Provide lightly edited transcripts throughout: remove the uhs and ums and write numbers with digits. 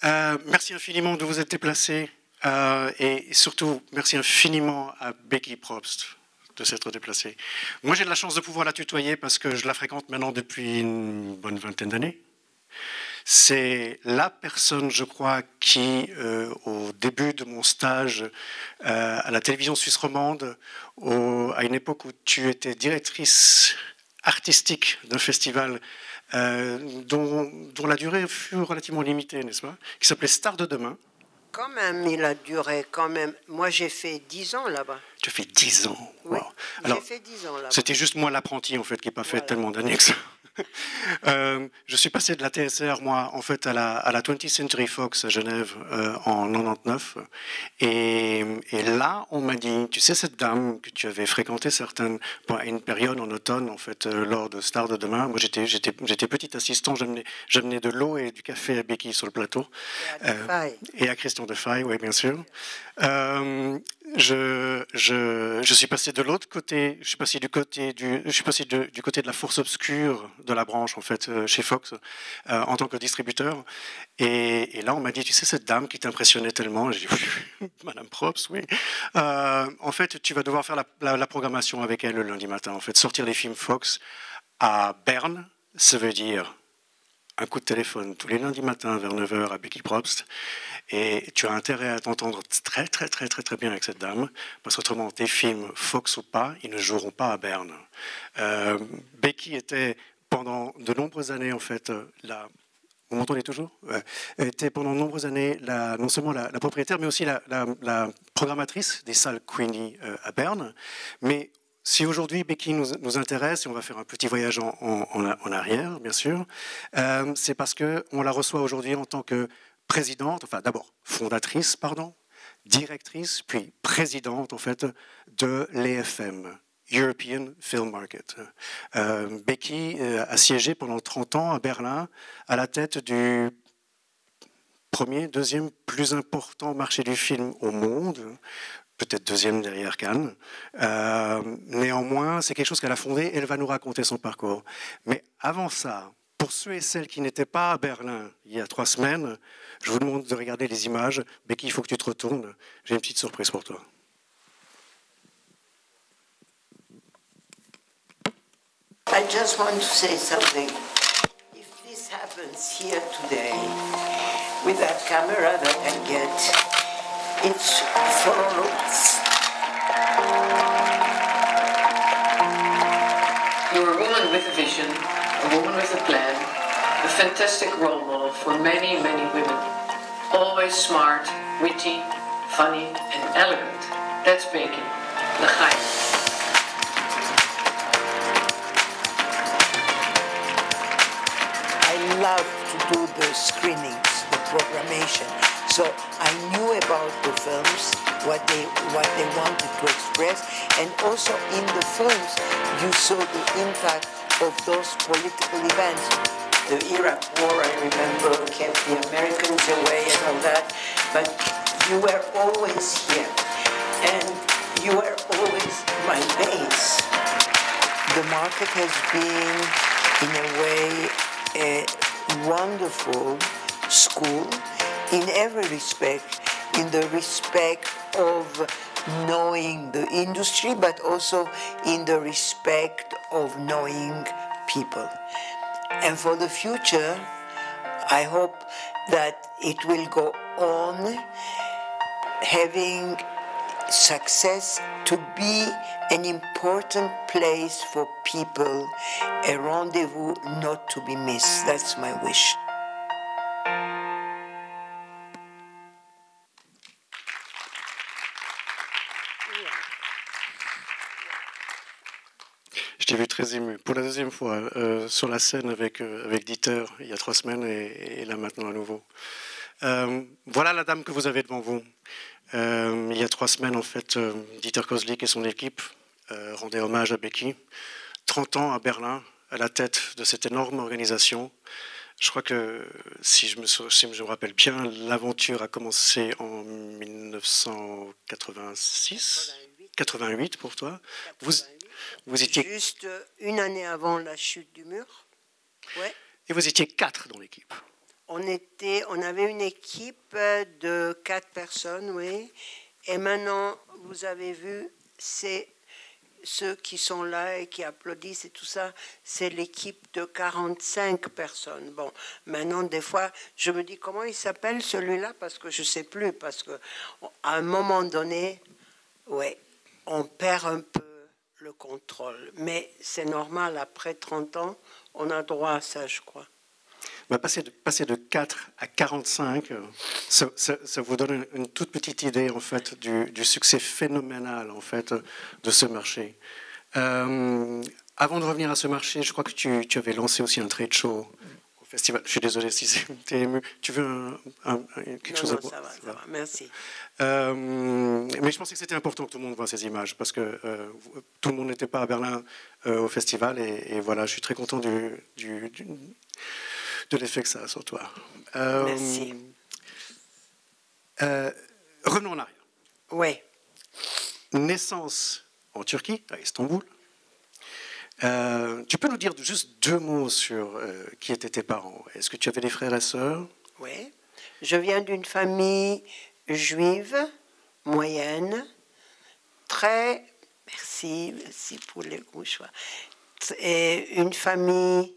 Merci infiniment de vous être déplacé et surtout merci infiniment à Becky Probst de s'être déplacée. Moi j'ai de la chance de pouvoir la tutoyer parce que je la fréquente maintenant depuis une bonne vingtaine d'années. C'est la personne, je crois, qui, au début de mon stage à la télévision suisse romande, à une époque où tu étais directrice artistique d'un festival dont la durée fut relativement limitée, n'est-ce pas, qui s'appelait Stars de demain. Quand même, il a duré quand même. Moi, j'ai fait 10 ans là-bas. Tu as fait 10 ans. Oui, Wow. Alors, j'ai fait 10 ans là-bas. C'était juste moi l'apprenti, en fait, qui n'ai pas fait tellement d'années que ça. Je suis passé de la TSR, moi, en fait, à la 20th Century Fox à Genève en 99. Et là, on m'a dit, tu sais, cette dame que tu avais fréquenté à une période en automne, en fait, lors de Stars de demain. Moi, j'étais petit assistant, j'amenais de l'eau et du café à Becky sur le plateau. Et à Christian Defaille, oui, bien sûr. Je suis passé de l'autre côté, je suis passé du côté de la force obscure de la branche en fait chez Fox en tant que distributeur. Et là on m'a dit, tu sais cette dame qui t'impressionnait tellement, j'ai dit Madame Probst, oui. En fait tu vas devoir faire la programmation avec elle le lundi matin. En fait sortir les films Fox à Berne, ça veut dire un coup de téléphone tous les lundis matins vers 9h à Becky Probst. Et tu as intérêt à t'entendre très, très, très, très, très bien avec cette dame, parce qu'autrement, tes films, Fox ou pas, ils ne joueront pas à Berne. Becky était pendant de nombreuses années, en fait, vous m'entendez toujours? Était pendant de nombreuses années non seulement la propriétaire, mais aussi la programmatrice des salles Queenie à Berne. Mais si aujourd'hui Becky nous intéresse, et on va faire un petit voyage en arrière, bien sûr, c'est parce qu'on la reçoit aujourd'hui en tant que présidente, enfin d'abord fondatrice, pardon, directrice, puis présidente en fait de l'EFM, European Film Market. Becky a siégé pendant 30 ans à Berlin à la tête du deuxième plus important marché du film au monde, peut-être deuxième derrière Cannes. Néanmoins, c'est quelque chose qu'elle a fondé et elle va nous raconter son parcours. Mais avant ça, pour ceux et celles qui n'étaient pas à Berlin il y a 3 semaines, je vous demande de regarder les images. Becky, il faut que tu te retournes. J'ai une petite surprise pour toi. I just want to say something. If this happens here today, with that camera that I get, it's for us. You're a woman with a vision, a woman with a plan, a fantastic role model for many, many women. Always smart, witty, funny and elegant. That's Becky. L'chaim. I love to do the screenings, the programmation. So I knew about the films, what they wanted to express, and also in the films you saw the impact of those political events. The Iraq War, I remember, kept the Americans away and all that, but you were always here, and you were always my base. The market has been, in a way, a wonderful school in every respect, in the respect of knowing the industry, but also in the respect of knowing people. And for the future, I hope that it will go on having success to be an important place for people, a rendezvous not to be missed. That's my wish. Je t'ai vu très ému. Pour la deuxième fois, sur la scène avec Dieter, il y a 3 semaines, et là maintenant à nouveau. Voilà la dame que vous avez devant vous. Il y a 3 semaines, en fait, Dieter Kozlik et son équipe rendaient hommage à Becky. 30 ans à Berlin, à la tête de cette énorme organisation. Je crois que, si je me rappelle bien, l'aventure a commencé en 1986, 88 pour toi. Vous étiez... Juste une année avant la chute du mur. Ouais. Et vous étiez 4 dans l'équipe. on avait une équipe de 4 personnes, oui. Et maintenant, vous avez vu, c'est ceux qui sont là et qui applaudissent et tout ça, c'est l'équipe de 45 personnes. Bon, maintenant, des fois, je me dis comment il s'appelle celui-là, parce que je ne sais plus, parce qu'à un moment donné, ouais, on perd un peu le contrôle. Mais c'est normal, après 30 ans, on a droit à ça, je crois. Bah, passer de 4 à 45, ça vous donne une toute petite idée en fait du succès phénoménal en fait de ce marché. Avant de revenir à ce marché, je crois que tu avais lancé aussi un trade show au festival. Je suis désolé si t'es ému. Tu veux quelque chose à boire? Non, ça va, merci. Mais je pensais que c'était important que tout le monde voit ces images parce que tout le monde n'était pas à Berlin au festival et voilà, je suis très content de l'effet que ça a sur toi. Merci. Revenons en arrière. Oui. Naissance en Turquie, à Istanbul. Tu peux nous dire juste 2 mots sur qui étaient tes parents? Est-ce que tu avais des frères et sœurs? Oui. Je viens d'une famille juive, moyenne, très... Merci pour les mouchoirs. Et une famille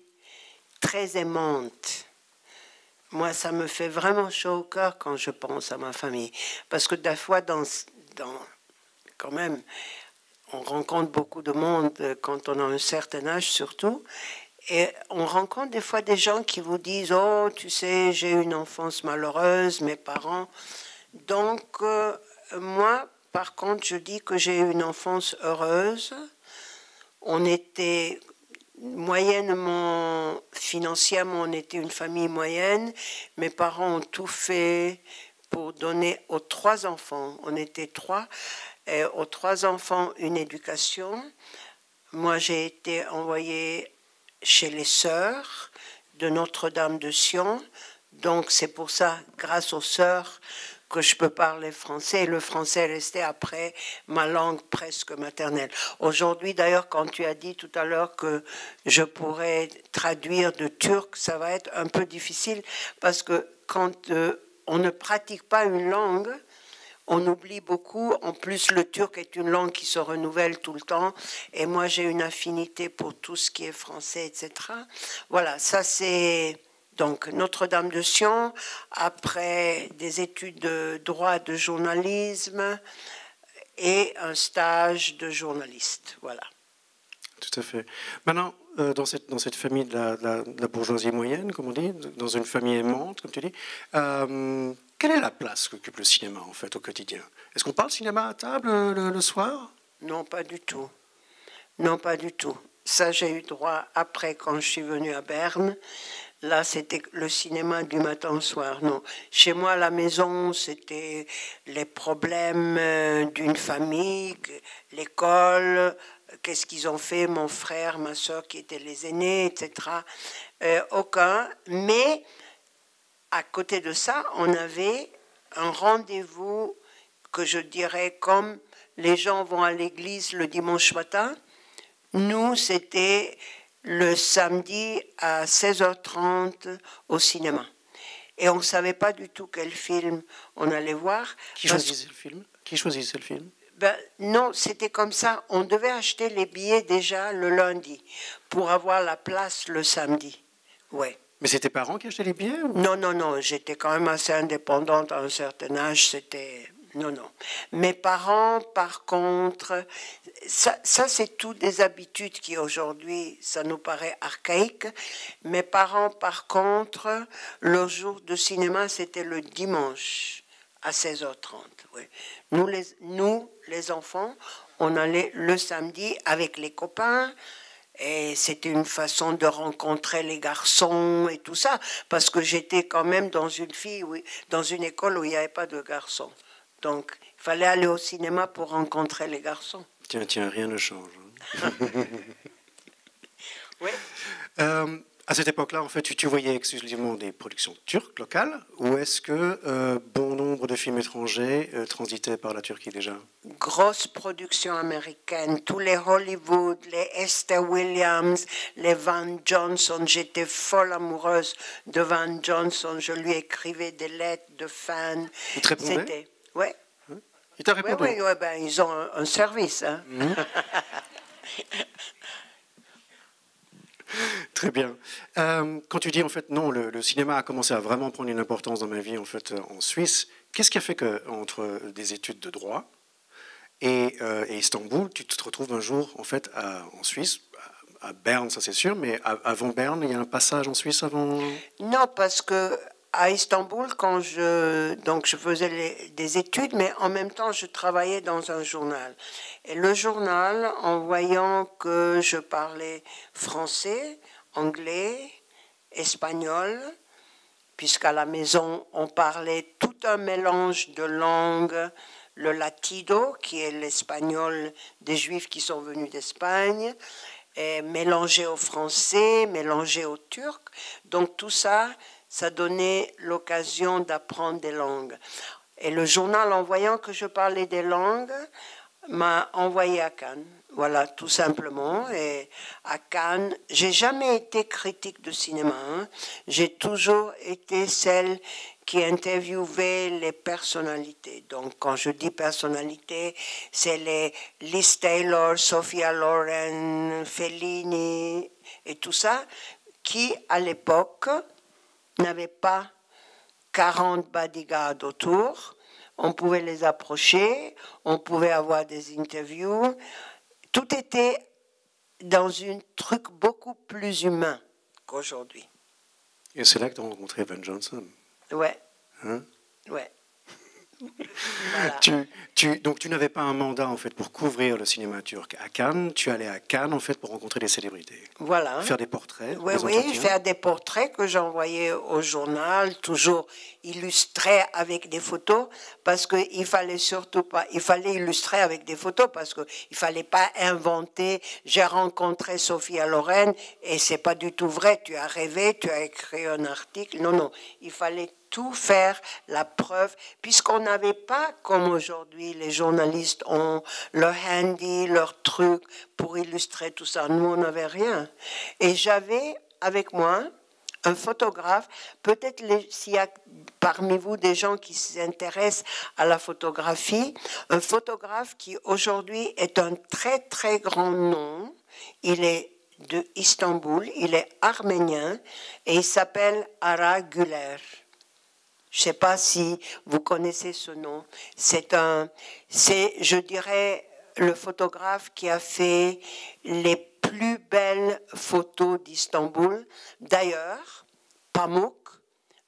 très aimante. Moi, ça me fait vraiment chaud au cœur quand je pense à ma famille. Parce que des fois, quand même, on rencontre beaucoup de monde quand on a un certain âge surtout. Et on rencontre des fois des gens qui vous disent « Oh, tu sais, j'ai eu une enfance malheureuse, mes parents. » Donc, moi, par contre, je dis que j'ai eu une enfance heureuse. On était... moyennement, financièrement, on était une famille moyenne. Mes parents ont tout fait pour donner aux 3 enfants, on était 3, et aux 3 enfants une éducation. Moi, j'ai été envoyée chez les sœurs de Notre-Dame de Sion. Donc, c'est pour ça, grâce aux sœurs, que je peux parler français. Le français est resté après ma langue presque maternelle. Aujourd'hui, d'ailleurs, quand tu as dit tout à l'heure que je pourrais traduire de turc, ça va être un peu difficile parce que quand on ne pratique pas une langue, on oublie beaucoup. En plus, le turc est une langue qui se renouvelle tout le temps. Et moi, j'ai une affinité pour tout ce qui est français, etc. Voilà, ça c'est... Donc, Notre-Dame de Sion, après des études de droit, de journalisme et un stage de journaliste. Voilà. Tout à fait. Maintenant, dans cette famille de la bourgeoisie moyenne, comme on dit, dans une famille aimante, comme tu dis, quelle est la place qu'occupe le cinéma, en fait, au quotidien? Est-ce qu'on parle cinéma à table le soir? Non, pas du tout. Non, pas du tout. Ça, j'ai eu droit après, quand je suis venue à Berne. Là, c'était le cinéma du matin au soir. Non. Chez moi, à la maison, c'était les problèmes d'une famille, l'école, qu'est-ce qu'ils ont fait, mon frère, ma soeur qui étaient les aînés, etc. Aucun. Mais à côté de ça, on avait un rendez-vous que je dirais comme les gens vont à l'église le dimanche matin. Nous, c'était le samedi à 16h30 au cinéma. Et on ne savait pas du tout quel film on allait voir. Qui choisissait le film? Ben, non, c'était comme ça. On devait acheter les billets déjà le lundi pour avoir la place le samedi. Ouais. Mais c'est tes parents qui achetaient les billets ou... Non. J'étais quand même assez indépendante à un certain âge. C'était... Non. Mes parents, par contre, ça c'est tout des habitudes qui aujourd'hui, ça nous paraît archaïque. Mes parents, par contre, leur jour de cinéma, c'était le dimanche à 16h30. Oui. Nous, les enfants, on allait le samedi avec les copains. Et c'était une façon de rencontrer les garçons et tout ça, parce que j'étais quand même dans une école où il n'y avait pas de garçons. Donc, il fallait aller au cinéma pour rencontrer les garçons. Tiens, rien ne change. Oui. À cette époque-là, en fait, tu voyais exclusivement des productions turques locales, ou est-ce que bon nombre de films étrangers transitaient par la Turquie déjà? Grosse production américaine, tous les Hollywood, les Esther Williams, les Van Johnson. J'étais folle amoureuse de Van Johnson. Je lui écrivais des lettres de fans. Il te répondait? C'était, ouais. Il t'a répondu? Oui, ben, ils ont un service. Hein. Très bien. Quand tu dis en fait non, le cinéma a commencé à vraiment prendre une importance dans ma vie en fait en Suisse. Qu'est-ce qui a fait que entre des études de droit et Istanbul, tu te retrouves un jour en fait en Suisse, à Berne, ça c'est sûr, mais avant Berne, il y a un passage en Suisse avant? Non, parce que à Istanbul, donc je faisais des études, mais en même temps, je travaillais dans un journal. Et le journal, en voyant que je parlais français, anglais, espagnol, puisqu'à la maison, on parlait tout un mélange de langues, le latido, qui est l'espagnol des Juifs qui sont venus d'Espagne, mélangé au français, mélangé au turc. Donc tout ça, ça donnait l'occasion d'apprendre des langues. Et le journal, en voyant que je parlais des langues, m'a envoyé à Cannes. Voilà, tout simplement. Et à Cannes, j'ai jamais été critique de cinéma. Hein. J'ai toujours été celle qui interviewait les personnalités. Donc, quand je dis personnalités, c'est les Liz Taylor, Sophia Loren, Fellini et tout ça, qui, à l'époque, n'avaient pas 40 bodyguards autour. On pouvait les approcher, on pouvait avoir des interviews. Tout était dans un truc beaucoup plus humain qu'aujourd'hui. Et c'est là que tu as rencontré Van Johnson. Ouais. Hein? Ouais. Voilà. Donc tu n'avais pas un mandat en fait pour couvrir le cinéma turc à Cannes. Tu allais à Cannes en fait pour rencontrer des célébrités. Voilà. Faire des portraits. Oui, des oui, faire des portraits que j'envoyais au journal, toujours illustrés avec des photos, parce qu'il fallait surtout pas, il fallait illustrer avec des photos, parce qu'il fallait pas inventer. J'ai rencontré Sophia Loren et c'est pas du tout vrai. Tu as rêvé, tu as écrit un article. Non, non, il fallait tout faire, la preuve, puisqu'on n'avait pas, comme aujourd'hui, les journalistes ont leur handy, leur truc pour illustrer tout ça. Nous, on n'avait rien. Et j'avais avec moi un photographe, peut-être s'il y a parmi vous des gens qui s'intéressent à la photographie, un photographe qui aujourd'hui est un très très grand nom, il est de Istanbul, il est arménien et il s'appelle Ara Güler. Je ne sais pas si vous connaissez ce nom. C'est, je dirais, le photographe qui a fait les plus belles photos d'Istanbul. D'ailleurs, Pamuk,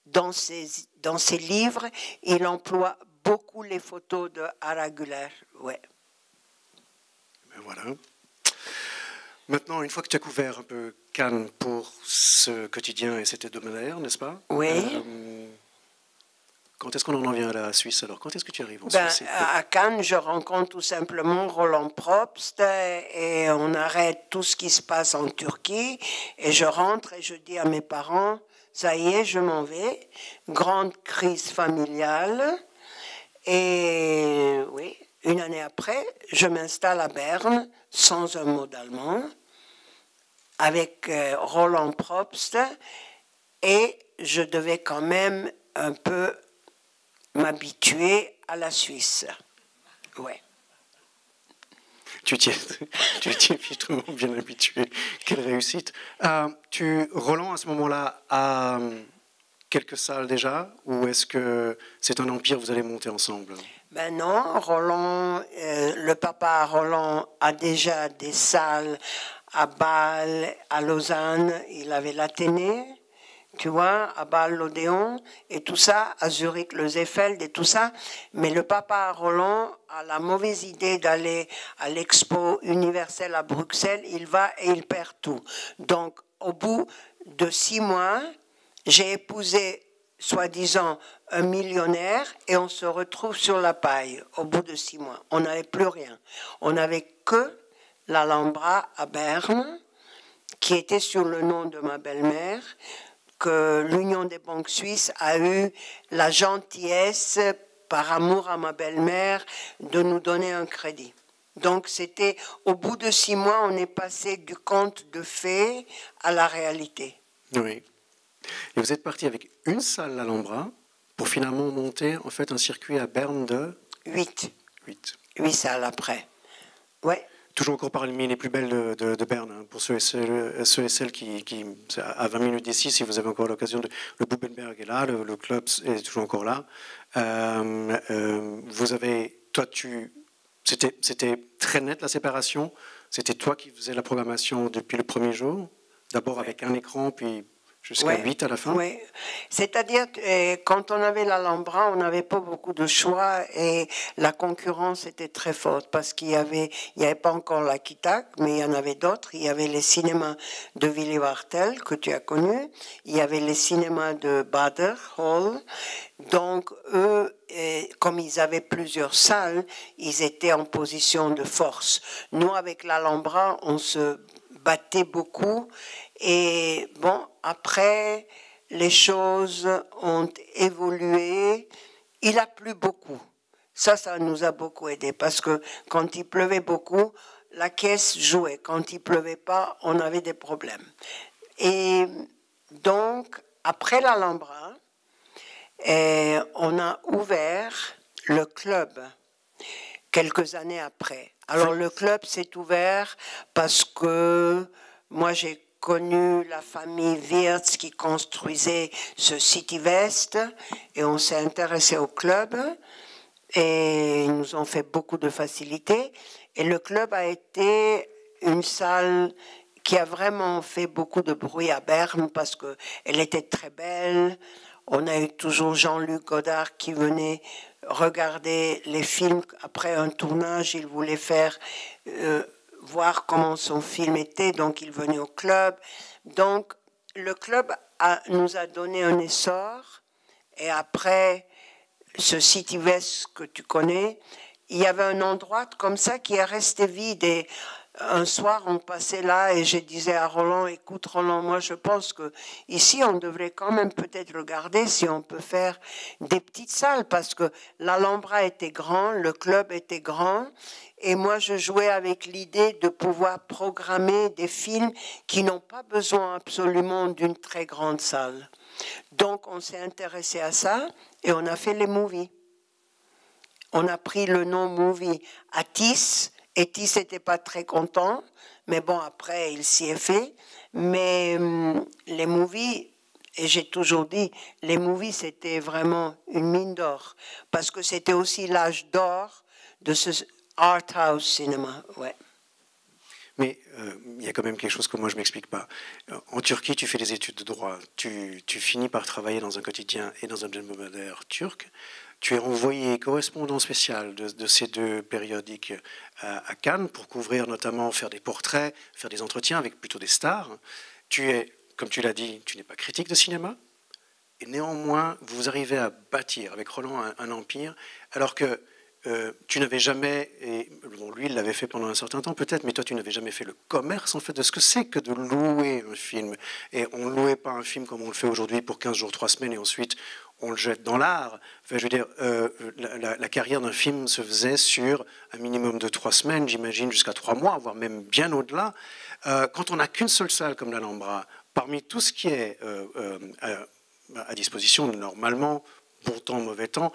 dans ses livres, il emploie beaucoup les photos de Ara Güler. Ouais. Ben voilà. Maintenant, une fois que tu as couvert un peu Cannes pour ce quotidien et cet hebdomadaire, n'est-ce pas? Oui. Quand est-ce qu'on en vient à la Suisse alors? Quand est-ce que tu arrives en Suisse? À Cannes, je rencontre tout simplement Roland Probst et on arrête tout ce qui se passe en Turquie et je rentre et je dis à mes parents, ça y est, je m'en vais. Grande crise familiale et oui, une année après, je m'installe à Berne sans un mot d'allemand avec Roland Probst et je devais quand même un peu m'habituer à la Suisse. Ouais. Tu t'y es justement bien habitué. Quelle réussite. Roland, à ce moment-là, a quelques salles déjà? Ou est-ce que c'est un empire, vous allez monter ensemble? Ben non, Roland, le papa Roland a déjà des salles à Bâle, à Lausanne. Il avait l'Athénée. Tu vois, à Bâle, l'Odéon, et tout ça, à Zurich, le Seefeld, et tout ça. Mais le papa Roland a la mauvaise idée d'aller à l'Expo universelle à Bruxelles. Il va et il perd tout. Donc, au bout de 6 mois, j'ai épousé, soi-disant, un millionnaire, et on se retrouve sur la paille, au bout de 6 mois. On n'avait plus rien. On n'avait que l'Alhambra à Berne, qui était sur le nom de ma belle-mère, que l'Union des banques suisses a eu la gentillesse, par amour à ma belle-mère, de nous donner un crédit. Donc c'était, au bout de 6 mois, on est passé du conte de fées à la réalité. Oui. Et vous êtes parti avec une salle l'Alhambra pour finalement monter en fait un circuit à Berne de 8 8 salles après. Ouais. Toujours encore parmi les plus belles de Berne, hein, pour ceux et celles qui, à 20 minutes d'ici, si vous avez encore l'occasion, le Bubenberg est là, le club est toujours encore là. Vous avez, toi, c'était très net la séparation. C'était toi qui faisais la programmation depuis le premier jour, d'abord avec un écran, puis jusqu'à 8 à la fin. Oui, c'est-à-dire que quand on avait l'Alhambra, on n'avait pas beaucoup de choix et la concurrence était très forte parce qu'il y avait pas encore la Kitak, mais il y en avait d'autres. Il y avait les cinémas de Willy-Wartel que tu as connus, il y avait les cinémas de Bader Hall. Donc eux, comme ils avaient plusieurs salles, ils étaient en position de force. Nous, avec l'Alhambra, on se battait beaucoup. Et bon, après, les choses ont évolué. Il a plu beaucoup. Ça nous a beaucoup aidé parce que quand il pleuvait beaucoup, la caisse jouait. Quand il pleuvait pas, on avait des problèmes. Et donc, après l'Alhambra, on a ouvert le club quelques années après. Alors, le club s'est ouvert parce que moi, j'ai connu la famille Wirtz qui construisait ce City West et on s'est intéressé au club et ils nous ont fait beaucoup de facilités et le club a été une salle qui a vraiment fait beaucoup de bruit à Berne parce qu'elle était très belle. On a eu toujours Jean-Luc Godard qui venait regarder les films après un tournage, il voulait faire voir comment son film était, donc il venait au club. Donc le club nous a donné un essor et après ce City West que tu connais, il y avait un endroit comme ça qui est resté vide et un soir on passait là et je disais à Roland, écoute Roland, moi je pense que ici on devrait quand même peut-être regarder si on peut faire des petites salles parce que l'Alhambra était grand, le club était grand et moi je jouais avec l'idée de pouvoir programmer des films qui n'ont pas besoin absolument d'une très grande salle. Donc on s'est intéressé à ça et on a fait les movies. On a pris le nom movie à Tis, et Tis n'était pas très content, mais bon, après, il s'y est fait. Mais les movies, et j'ai toujours dit, les movies, c'était vraiment une mine d'or, parce que c'était aussi l'âge d'or de ce art house cinéma, ouais. Mais il y a quand même quelque chose que moi je ne m'explique pas. En Turquie, tu fais des études de droit, tu finis par travailler dans un quotidien et dans un hebdomadaire turc. Tu es envoyé correspondant spécial de ces deux périodiques à Cannes pour couvrir notamment, faire des portraits, faire des entretiens avec plutôt des stars. Tu es, comme tu l'as dit, tu n'es pas critique de cinéma. Et néanmoins, vous arrivez à bâtir avec Roland un empire, alors que tu n'avais jamais, et bon, lui il l'avait fait pendant un certain temps peut-être, mais toi tu n'avais jamais fait le commerce en fait de ce que c'est que de louer un film. Et on ne louait pas un film comme on le fait aujourd'hui pour 15 jours, 3 semaines et ensuite on le jette dans l'art. Enfin, je veux dire, la carrière d'un film se faisait sur un minimum de 3 semaines, j'imagine jusqu'à 3 mois, voire même bien au-delà. Quand on n'a qu'une seule salle comme l'Alhambra, parmi tout ce qui est à disposition normalement, bon temps, mauvais temps,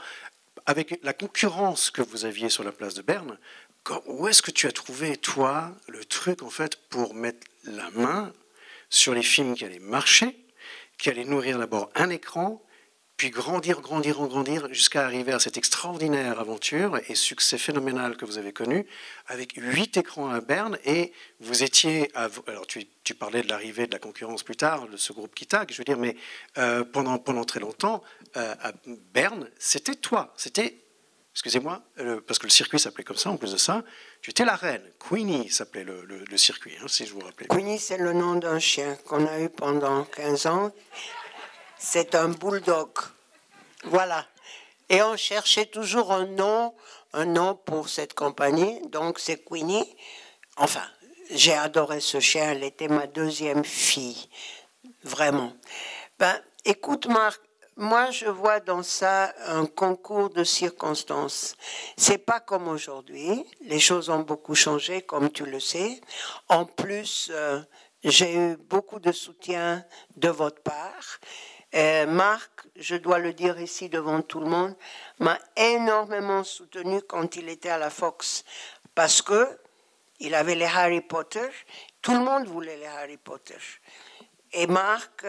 avec la concurrence que vous aviez sur la place de Berne, où est-ce que tu as trouvé, toi, le truc, en fait, pour mettre la main sur les films qui allaient marcher, qui allaient nourrir d'abord un écran, puis grandir jusqu'à arriver à cette extraordinaire aventure et succès phénoménal que vous avez connu, avec 8 écrans à Berne, et vous étiez... Alors tu parlais de l'arrivée de la concurrence plus tard, de ce groupe Kitak, je veux dire, mais pendant très longtemps, à Berne, c'était toi, c'était... Excusez-moi, parce que le circuit s'appelait comme ça, en plus de ça, tu étais la reine. Queenie s'appelait le circuit, hein, si je vous rappelle. Queenie, c'est le nom d'un chien qu'on a eu pendant 15 ans. C'est un bulldog. Voilà. Et on cherchait toujours un nom pour cette compagnie. Donc c'est Queenie. Enfin, j'ai adoré ce chien, elle était ma deuxième fille, vraiment. Ben, écoute Marc, moi je vois dans ça un concours de circonstances. C'est pas comme aujourd'hui, les choses ont beaucoup changé, comme tu le sais. En plus, j'ai eu beaucoup de soutien de votre part. Marc, je dois le dire ici devant tout le monde, m'a énormément soutenu quand il était à la Fox, parce que il avait les Harry Potter, tout le monde voulait les Harry Potter. Et Marc,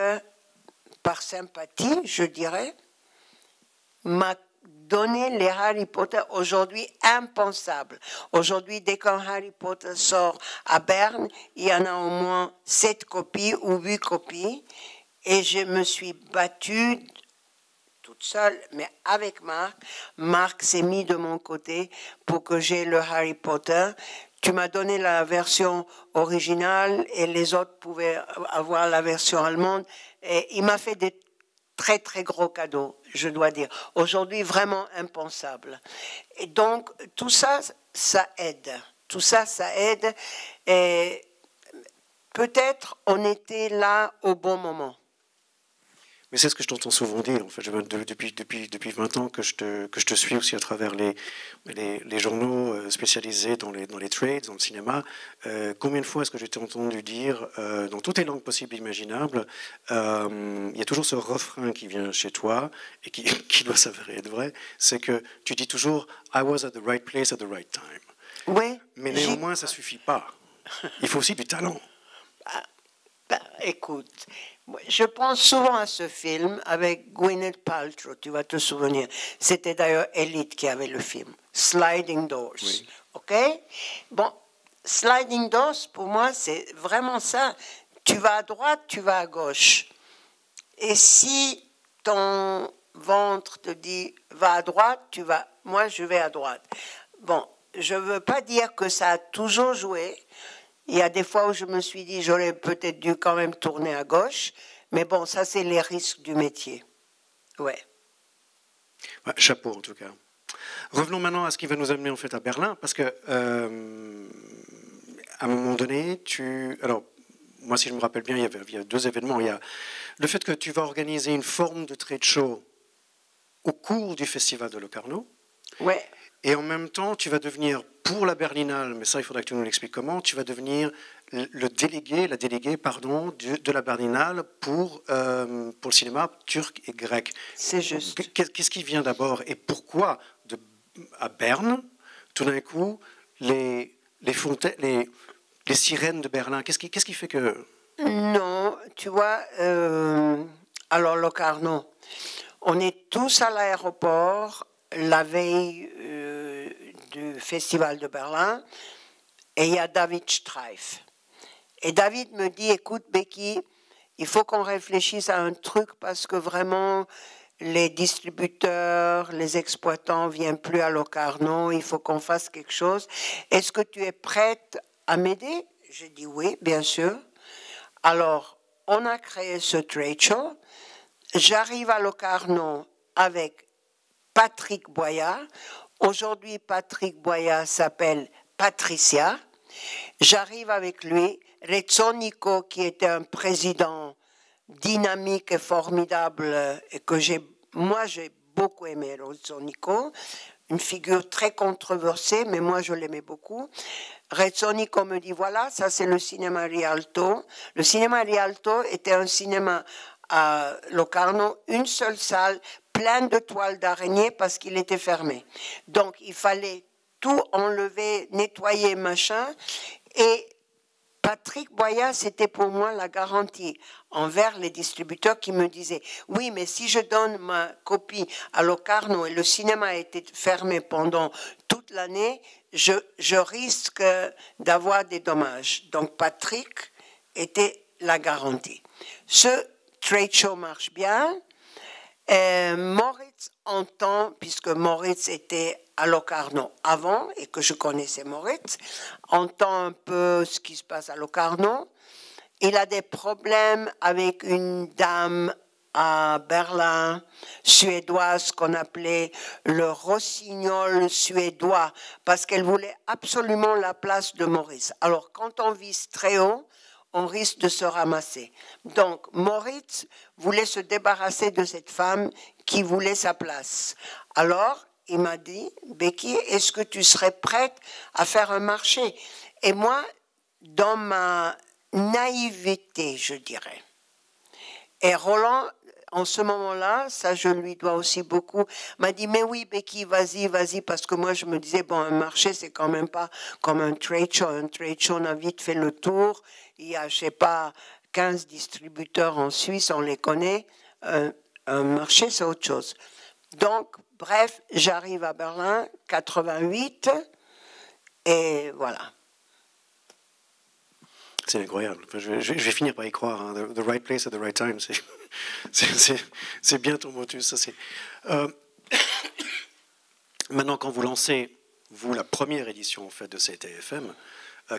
par sympathie, je dirais, m'a donné les Harry Potter, aujourd'hui impensable. Aujourd'hui, dès qu'un Harry Potter sort à Berne, il y en a au moins 7 copies ou 8 copies. Et je me suis battue toute seule, mais avec Marc. Marc s'est mis de mon côté pour que j'aie le Harry Potter. Tu m'as donné la version originale et les autres pouvaient avoir la version allemande. Et il m'a fait des très très gros cadeaux, je dois dire. Aujourd'hui, vraiment impensable. Et donc, tout ça, ça aide. Tout ça, ça aide. Et peut-être on était là au bon moment. Mais c'est ce que je t'entends souvent dire. En fait, depuis 20 ans que je te suis aussi à travers les journaux spécialisés dans les trades, dans le cinéma. Combien de fois est-ce que je t'ai entendu dire, dans toutes les langues possibles et imaginables, il y a toujours ce refrain qui vient chez toi et qui doit s'avérer être vrai, c'est que tu dis toujours « I was at the right place at the right time ». Oui. Mais néanmoins, ça ne suffit pas. Il faut aussi du talent. Écoute, je pense souvent à ce film avec Gwyneth Paltrow, tu vas te souvenir. C'était d'ailleurs Elite qui avait le film, Sliding Doors. Oui. Ok? Bon, Sliding Doors, pour moi, c'est vraiment ça. Tu vas à droite, tu vas à gauche. Et si ton ventre te dit va à droite, tu vas. Moi, je vais à droite. Bon, je ne veux pas dire que ça a toujours joué. Il y a des fois où je me suis dit, j'aurais peut-être dû quand même tourner à gauche. Mais bon, ça, c'est les risques du métier. Ouais. Chapeau, en tout cas. Revenons maintenant à ce qui va nous amener en fait à Berlin, parce que à un moment donné, alors, moi, si je me rappelle bien, il y a 2 événements. Il y a le fait que tu vas organiser une forme de trade show au cours du festival de Locarno. Ouais. Et en même temps, tu vas devenir, pour la Berlinale, mais ça, il faudra que tu nous l'expliques comment, tu vas devenir la déléguée, de la Berlinale pour le cinéma turc et grec. C'est juste. Qu'est-ce qui vient d'abord et pourquoi à Berne, tout d'un coup, les sirènes de Berlin, qu'est-ce qui fait que... Non, tu vois, alors Locarno, on est tous à l'aéroport la veille du Festival de Berlin et il y a David Streif. Et David me dit, écoute Becky, il faut qu'on réfléchisse à un truc parce que vraiment les distributeurs, les exploitants ne viennent plus à Locarno, il faut qu'on fasse quelque chose. Est-ce que tu es prête à m'aider? J'ai dit oui, bien sûr. Alors, on a créé ce trade show. J'arrive à Locarno avec Patrick Boya. Aujourd'hui, Patrick Boya s'appelle Patricia. J'arrive avec lui. Rezzonico, qui était un président dynamique et formidable, et que j'ai beaucoup aimé Rezzonico. Une figure très controversée, mais moi je l'aimais beaucoup. Rezzonico me dit, voilà, ça c'est le cinéma Rialto. Le cinéma Rialto était un cinéma à Locarno, une seule salle, pleine de toiles d'araignée parce qu'il était fermé. Donc il fallait tout enlever, nettoyer, machin. Et Patrick Boya, c'était pour moi la garantie envers les distributeurs qui me disaient « Oui, mais si je donne ma copie à Locarno et le cinéma a été fermé pendant toute l'année, je risque d'avoir des dommages. » Donc Patrick était la garantie. Ce trade show marche bien. Moritz entend, puisque Moritz était à Locarno avant et que je connaissais Moritz, entend un peu ce qui se passe à Locarno. Il a des problèmes avec une dame à Berlin, suédoise qu'on appelait le rossignol suédois, parce qu'elle voulait absolument la place de Moritz. Alors, quand on vise très haut, on risque de se ramasser. Donc, Moritz voulait se débarrasser de cette femme qui voulait sa place. Alors, il m'a dit, Becky, est-ce que tu serais prête à faire un marché? Et moi, dans ma naïveté, je dirais. Et Roland, en ce moment-là, ça je lui dois aussi beaucoup, m'a dit, mais oui, Becky, vas-y, vas-y, parce que moi je me disais, bon, un marché, c'est quand même pas comme un trade show. Un trade show, on a vite fait le tour. Il y a, je sais pas, 15 distributeurs en Suisse, on les connaît. Un marché, c'est autre chose. Donc, bref, j'arrive à Berlin, 88, et voilà. C'est incroyable. Enfin, je vais finir par y croire. Hein. The right place at the right time. C'est bien ton motus. Ça, Maintenant, quand vous lancez, vous, la première édition en fait, de cette AFM,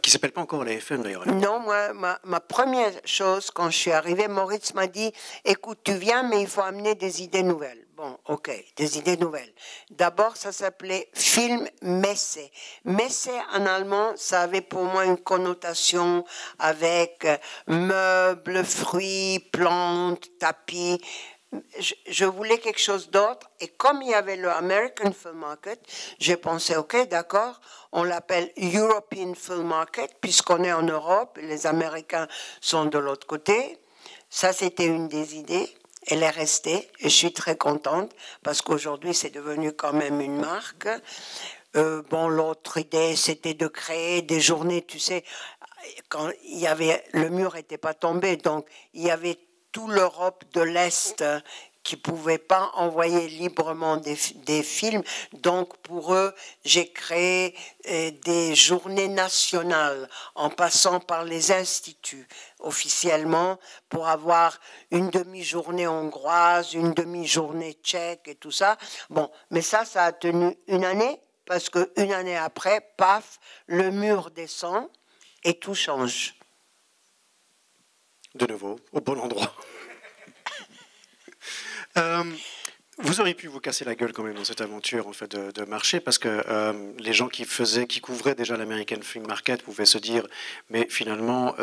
qui ne s'appelle pas encore la AFM d'ailleurs. Non, moi, ma première chose, quand je suis arrivée, Moritz m'a dit, écoute, tu viens, mais il faut amener des idées nouvelles. Bon, ok, des idées nouvelles. D'abord, ça s'appelait Film Messe. Messe, en allemand, ça avait pour moi une connotation avec meubles, fruits, plantes, tapis. Je voulais quelque chose d'autre, et comme il y avait le American Film Market, j'ai pensé, ok, d'accord, on l'appelle European Film Market, puisqu'on est en Europe, les Américains sont de l'autre côté. Ça, c'était une des idées, elle est restée, et je suis très contente, parce qu'aujourd'hui, c'est devenu quand même une marque. Bon, l'autre idée, c'était de créer des journées, tu sais, quand il y avait, le mur n'était pas tombé, donc il y avait toute l'Europe de l'Est qui ne pouvait pas envoyer librement des films. Donc, pour eux, j'ai créé des journées nationales en passant par les instituts officiellement pour avoir une demi-journée hongroise, une demi-journée tchèque et tout ça. Bon, mais ça a tenu une année parce qu'une année après, paf, le mur descend et tout change. De nouveau, au bon endroit. Vous auriez pu vous casser la gueule quand même dans cette aventure en fait, de marché parce que les gens qui couvraient déjà l'American Film Market pouvaient se dire mais finalement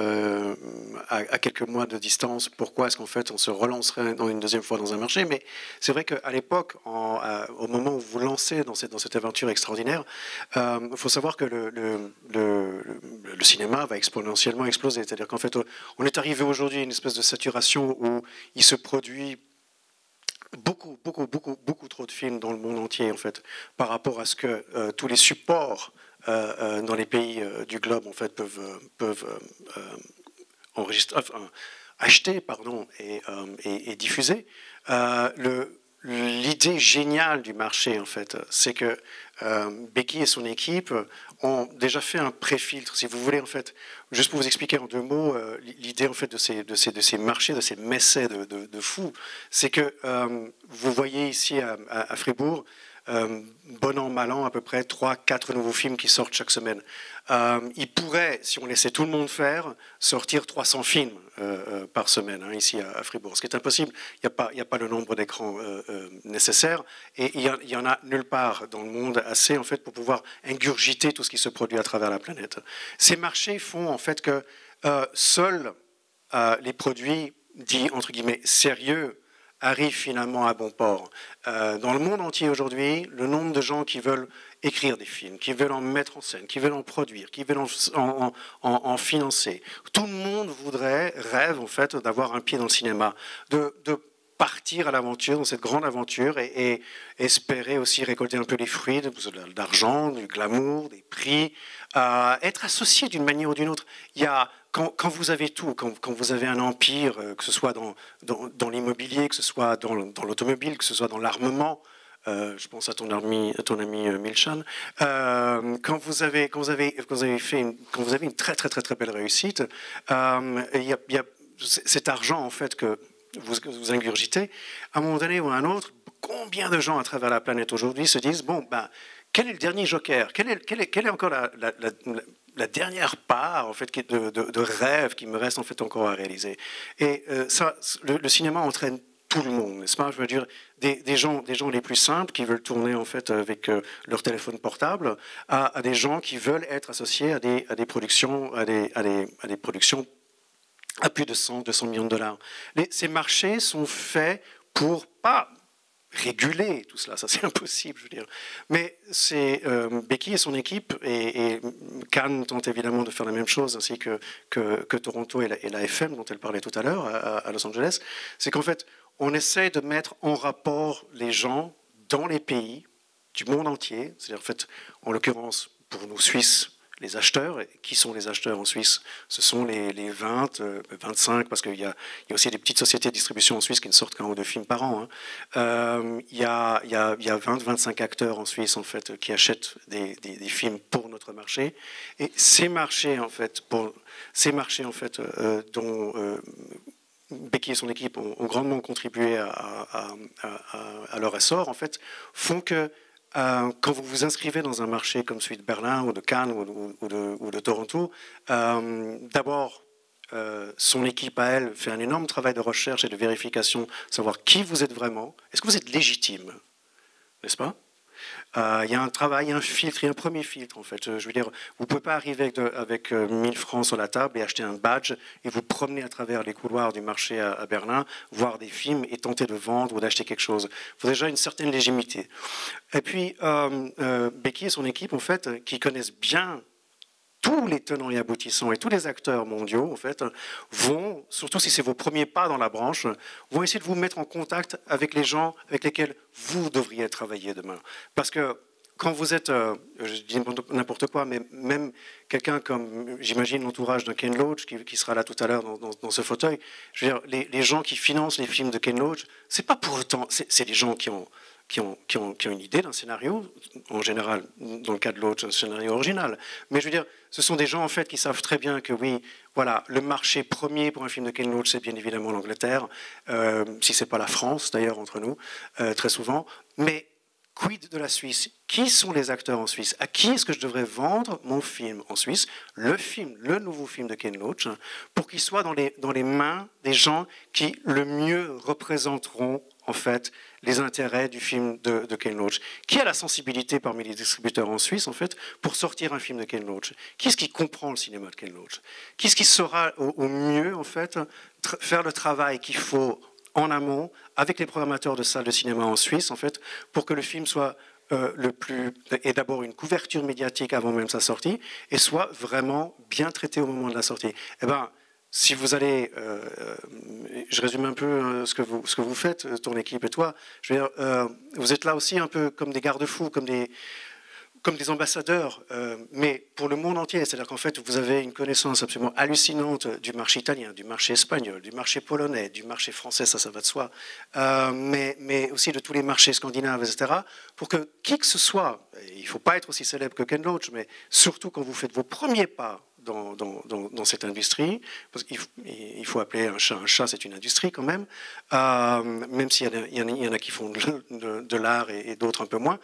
à quelques mois de distance pourquoi est-ce qu'en fait on se relancerait une deuxième fois dans un marché, mais c'est vrai qu'à l'époque au moment où vous vous lancez dans cette aventure extraordinaire, il faut savoir que le cinéma va exponentiellement exploser, c'est-à-dire qu'en fait on est arrivé aujourd'hui à une espèce de saturation où il se produit beaucoup trop de films dans le monde entier en fait, par rapport à ce que tous les supports dans les pays du globe en fait peuvent enregistrer, acheter et diffuser. L'idée géniale du marché en fait, c'est que Becky et son équipe ont déjà fait un pré-filtre, si vous voulez en fait. Juste pour vous expliquer en deux mots, l'idée en fait de ces marchés, de ces messais de fous, c'est que vous voyez ici à Fribourg, bon an, mal an, à peu près 3-4 nouveaux films qui sortent chaque semaine. Il pourrait, si on laissait tout le monde faire, sortir 300 films par semaine ici à Fribourg. Ce qui est impossible, il n'y a pas le nombre d'écrans nécessaire et il y en a nulle part dans le monde assez en fait, pour pouvoir ingurgiter tout ce qui se produit à travers la planète. Ces marchés font en fait que seuls les produits dits entre guillemets sérieux arrive finalement à bon port. Dans le monde entier aujourd'hui, le nombre de gens qui veulent écrire des films, qui veulent en mettre en scène, qui veulent en produire, qui veulent en financer, tout le monde rêve en fait d'avoir un pied dans le cinéma, de partir à l'aventure, dans cette grande aventure et espérer aussi récolter un peu les fruits d'argent, du glamour, des prix, être associé d'une manière ou d'une autre. Il y a quand vous avez tout, quand vous avez un empire, que ce soit dans l'immobilier, que ce soit dans l'automobile, que ce soit dans l'armement, je pense à ton ami Milchan, quand vous avez une très très très très belle réussite, il y a cet argent en fait que vous ingurgitez, à un moment donné ou à un autre, combien de gens à travers la planète aujourd'hui se disent bon ben quel est le dernier joker, quelle est encore la dernière part en fait de rêve qui me reste en fait encore à réaliser. Et ça, le cinéma entraîne tout le monde, n'est-ce pas? Je veux dire, des gens les plus simples qui veulent tourner en fait avec leur téléphone portable, à des gens qui veulent être associés à des productions, à des productions à plus de 200 millions de dollars. Ces marchés sont faits pour pas réguler tout cela, ça c'est impossible, je veux dire. Mais c'est Becky et son équipe, et Cannes tente évidemment de faire la même chose, ainsi que Toronto et la FM dont elle parlait tout à l'heure à Los Angeles, c'est qu'en fait, on essaie de mettre en rapport les gens dans les pays du monde entier, c'est-à-dire en fait, en l'occurrence, pour nous Suisses, les acheteurs. Qui sont les acheteurs en Suisse? Ce sont les 20, 25, parce qu'il y a aussi des petites sociétés de distribution en Suisse qui ne sortent qu'un ou deux films par an. Hein. Il y a 20, 25 acteurs en Suisse, en fait, qui achètent des films pour notre marché. Et ces marchés, en fait, dont Becky et son équipe ont grandement contribué à leur essor, en fait, font que quand vous vous inscrivez dans un marché comme celui de Berlin ou de Cannes ou de Toronto, d'abord, son équipe à elle fait un énorme travail de recherche et de vérification, savoir qui vous êtes vraiment, est-ce que vous êtes légitime, n'est-ce pas? Il y a un travail, un filtre, il y a un premier filtre en fait. Je veux dire, vous ne pouvez pas arriver avec 1000 francs sur la table et acheter un badge et vous promener à travers les couloirs du marché à Berlin, voir des films et tenter de vendre ou d'acheter quelque chose. Il faut déjà une certaine légitimité. Et puis, Becky et son équipe, en fait, qui connaissent bien tous les tenants et aboutissants et tous les acteurs mondiaux, en fait, vont, surtout si c'est vos premiers pas dans la branche, vont essayer de vous mettre en contact avec les gens avec lesquels vous devriez travailler demain. Parce que quand vous êtes, je dis n'importe quoi, mais même quelqu'un comme, j'imagine, l'entourage de Ken Loach, qui sera là tout à l'heure dans ce fauteuil, je veux dire, les gens qui financent les films de Ken Loach, c'est pas pour autant, c'est des gens qui ont une idée d'un scénario, en général, dans le cas de l'autre, un scénario original. Mais je veux dire, ce sont des gens, en fait, qui savent très bien que, oui, voilà, le marché premier pour un film de Ken Loach, c'est bien évidemment l'Angleterre, si ce n'est pas la France, d'ailleurs, entre nous, très souvent. Mais quid de la Suisse? Qui sont les acteurs en Suisse? À qui est-ce que je devrais vendre mon film en Suisse, le nouveau film de Ken Loach, pour qu'il soit dans les mains des gens qui le mieux représenteront, en fait, les intérêts du film de Ken Loach. Qui a la sensibilité parmi les distributeurs en Suisse, en fait, pour sortir un film de Ken Loach? Qui est-ce qui comprend le cinéma de Ken Loach? Qui est-ce qui saura au mieux, en fait, faire le travail qu'il faut en amont avec les programmateurs de salles de cinéma en Suisse, en fait, pour que le film soit ait d'abord une couverture médiatique avant même sa sortie et soit vraiment bien traité au moment de la sortie. Eh ben, si vous allez, je résume un peu ce que vous faites, ton équipe et toi, je veux dire, vous êtes là aussi un peu comme des garde-fous, comme des ambassadeurs, mais pour le monde entier. C'est-à-dire qu'en fait, vous avez une connaissance absolument hallucinante du marché italien, du marché espagnol, du marché polonais, du marché français, ça va de soi, mais aussi de tous les marchés scandinaves, etc., pour que qui que ce soit, il ne faut pas être aussi célèbre que Ken Loach, mais surtout quand vous faites vos premiers pas dans cette industrie, parce qu'il faut appeler un chat, c'est une industrie quand même, même s'il y en a qui font de l'art et d'autres un peu moins.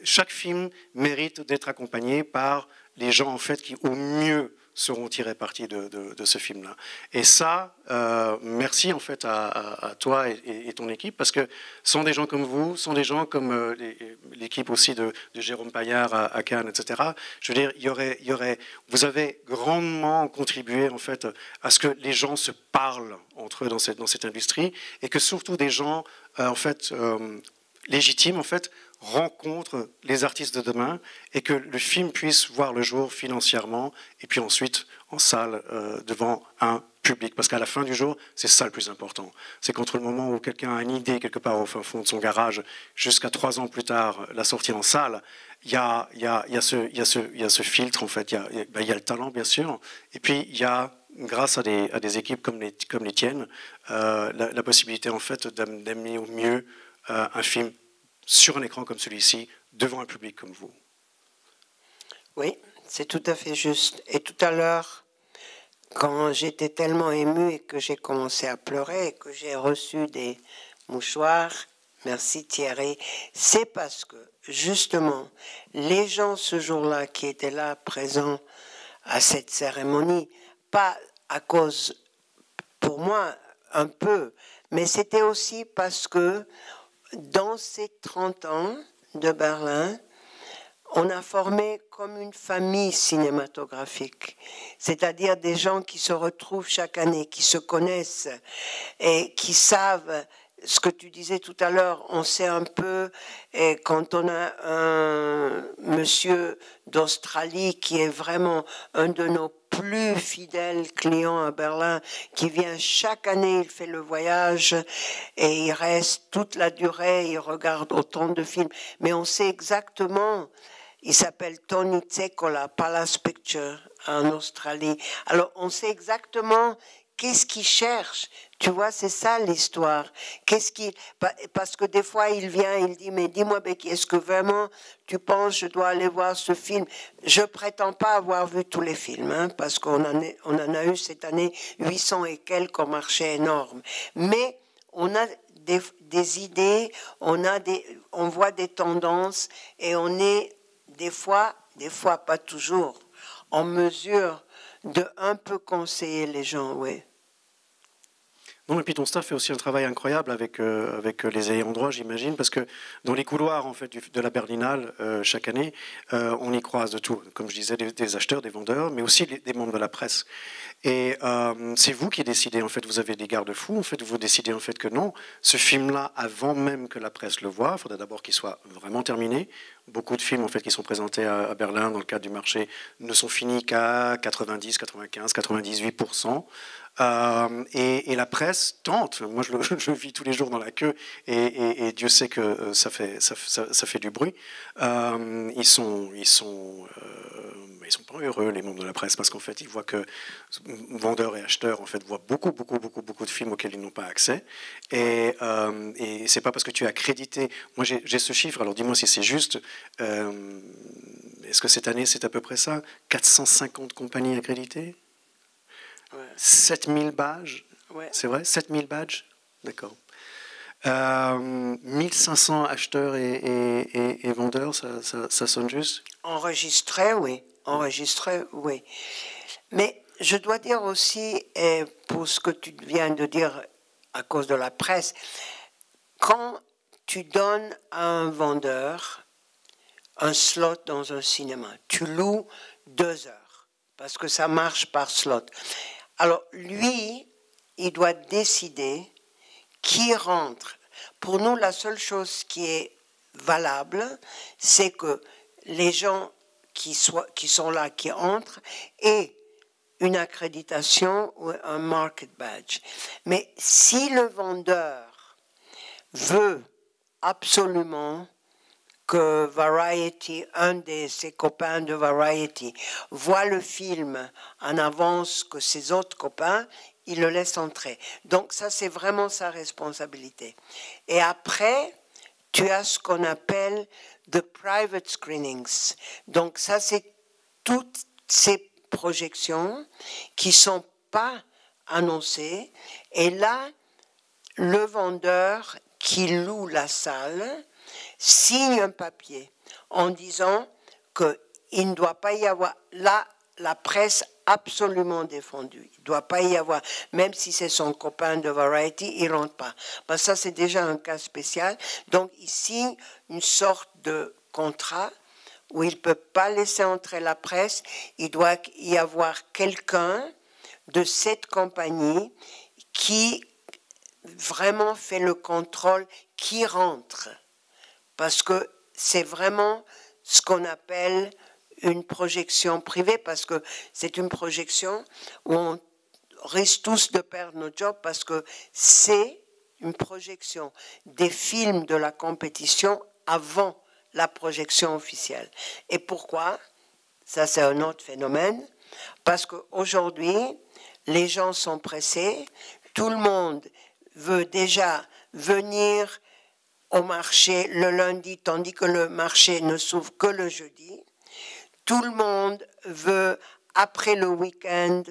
Chaque film mérite d'être accompagné par les gens en fait qui au mieux seront tirés parti de ce film-là. Et ça, merci en fait à toi et ton équipe, parce que sont des gens comme vous, sont des gens comme l'équipe aussi de Jérôme Paillard à Cannes, etc. Je veux dire, vous avez grandement contribué en fait à ce que les gens se parlent entre eux dans cette industrie, et que surtout des gens en fait légitimes en fait rencontrent les artistes de demain, et que le film puisse voir le jour financièrement et puis ensuite en salle devant un public. Parce qu'à la fin du jour, c'est ça le plus important. C'est qu'entre le moment où quelqu'un a une idée quelque part au fin fond de son garage jusqu'à 3 ans plus tard, la sortie en salle, il y a ce filtre en fait. Il y a le talent bien sûr, et puis il y a, grâce à des équipes comme les tiennes, la possibilité en fait d'amener au mieux un film sur un écran comme celui-ci, devant un public comme vous. Oui, c'est tout à fait juste. Et tout à l'heure, quand j'étais tellement émue et que j'ai commencé à pleurer et que j'ai reçu des mouchoirs, merci Thierry, c'est parce que, justement, les gens ce jour-là qui étaient là, présents à cette cérémonie, pas à cause, pour moi, un peu Mais c'était aussi parce que dans ces 30 ans de Berlin, on a formé comme une famille cinématographique, c'est-à-dire des gens qui se retrouvent chaque année, qui se connaissent et qui savent ce que tu disais tout à l'heure. On sait un peu, et quand on a un monsieur d'Australie qui est vraiment un de nos plus fidèles clients à Berlin, qui vient chaque année, il fait le voyage et il reste toute la durée, il regarde autant de films, mais on sait exactement. Il s'appelle Tony Tsekola, Palace Picture, en Australie. Alors, on sait exactement qu'est-ce qu'il cherche. Tu vois, c'est ça l'histoire. Parce que des fois, il vient, il dit, mais dis-moi, Becky, est-ce que vraiment tu penses je dois aller voir ce film? Je prétends pas avoir vu tous les films, hein, parce qu'on en a eu cette année 800 et quelques au marché énorme. Mais on a des idées, on voit des tendances et on est des fois pas toujours, en mesure de un peu conseiller les gens, oui. Non, et puis ton staff fait aussi un travail incroyable avec les ayants droit, j'imagine, parce que dans les couloirs en fait de la Berlinale chaque année, on y croise de tout, comme je disais, des acheteurs, des vendeurs, mais aussi des membres de la presse. Et c'est vous qui décidez, en fait, vous avez des garde-fous, en fait, vous décidez en fait que non, ce film-là, avant même que la presse le voie, il faudrait d'abord qu'il soit vraiment terminé. Beaucoup de films en fait qui sont présentés à Berlin dans le cadre du marché ne sont finis qu'à 90, 95, 98%. Et la presse tente. Moi, je le vis tous les jours dans la queue, et Dieu sait que ça fait du bruit. Ils sont pas heureux, les membres de la presse, parce qu'en fait, ils voient que vendeurs et acheteurs en fait voient beaucoup de films auxquels ils n'ont pas accès. Et c'est pas parce que tu es accrédité. Moi, j'ai ce chiffre. Alors, dis-moi si c'est juste. Est-ce que cette année, c'est à peu près ça? 450 compagnies accréditées? Ouais. 7000 badges, ouais. C'est vrai? 7000 badges? D'accord. 1500 acheteurs et vendeurs, ça sonne juste? Enregistrés, oui. Enregistrés, oui. Mais je dois dire aussi, pour ce que tu viens de dire à cause de la presse, quand tu donnes à un vendeur un slot dans un cinéma, tu loues 2 heures, parce que ça marche par slot. Alors, lui, il doit décider qui rentre. Pour nous, la seule chose qui est valable, c'est que les gens qui sont là, qui entrent, aient une accréditation ou un market badge. Mais si le vendeur veut absolument que Variety, un de ses copains de Variety, voit le film en avance que ses autres copains, il le laisse entrer. Donc ça, c'est vraiment sa responsabilité. Et après, tu as ce qu'on appelle the private screenings. Donc ça, c'est toutes ces projections qui ne sont pas annoncées. Et là, le vendeur qui loue la salle signe un papier en disant qu'il ne doit pas y avoir, là, la presse absolument défendue. Il ne doit pas y avoir, même si c'est son copain de Variety, il ne rentre pas. Parce que ça, c'est déjà un cas spécial. Donc, il signe une sorte de contrat où il ne peut pas laisser entrer la presse. Il doit y avoir quelqu'un de cette compagnie qui vraiment fait le contrôle qui rentre. Parce que c'est vraiment ce qu'on appelle une projection privée, parce que c'est une projection où on risque tous de perdre notre job, parce que c'est une projection des films de la compétition avant la projection officielle. Et pourquoi? Ça, c'est un autre phénomène, parce qu'aujourd'hui, les gens sont pressés, tout le monde veut déjà venir au marché le lundi, tandis que le marché ne s'ouvre que le jeudi. Tout le monde veut, après le week-end,